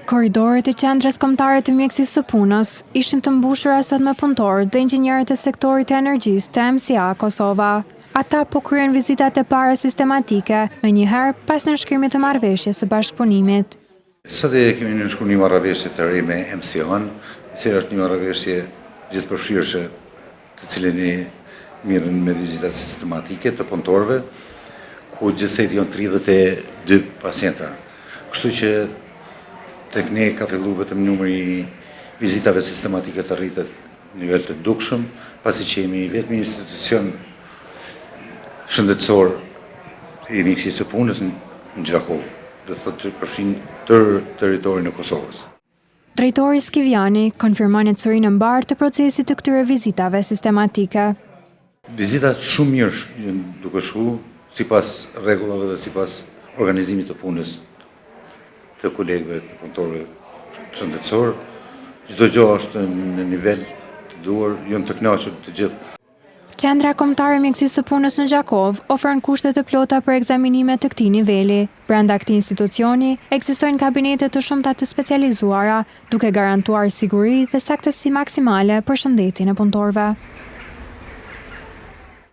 Korridorët e qendrës kombëtare të mjekësisë së punës ishin të mbushura sot me punëtorë dhe inxhinierët e sektorit të energjisë të MCA Kosova. Ata po kryen vizitat e para sistematike, menjëherë pas nënshkrimit të marrëveshjes së bashkëpunimit. Sot kemi nënshkruar një marrëveshje të re me MCA-n, e cila është një marrëveshje gjithëpërfshirëse, të cilën i mirën me vizitat sistematike të punëtorëve, ku gjithsesi janë 32 pacienta. Kështu që tek ne ka filluar vetëm numri i vizitave sistematike të rritet në nivel të dukshëm, pasi që jemi vetëm institucion shëndetësor i mjekësisë së punës në Gjakov, do thotë që përfshin tërë territorin e Kosovës. Drejtori Skiviani konfirmon ecurinë e mbarë të procesit të këtyre vizitave sistematike. Vizitat shumë mirë duke shkuar sipas rregullave dhe sipas organizimit të punës të kolegëve të punëtorëve shëndetësor. Çdo gjë është në nivel të duhur, janë të kënaqur të gjithë. Qendra Kombëtare e Mjekësisë së Punës në Gjakov ofron kushte të plota për ekzaminime të këtij niveli. Brenda këtij institucioni ekzistojnë kabinete të shumta të specializuara, duke garantuar siguri dhe saktësi maksimale për shëndetin e punëtorëve.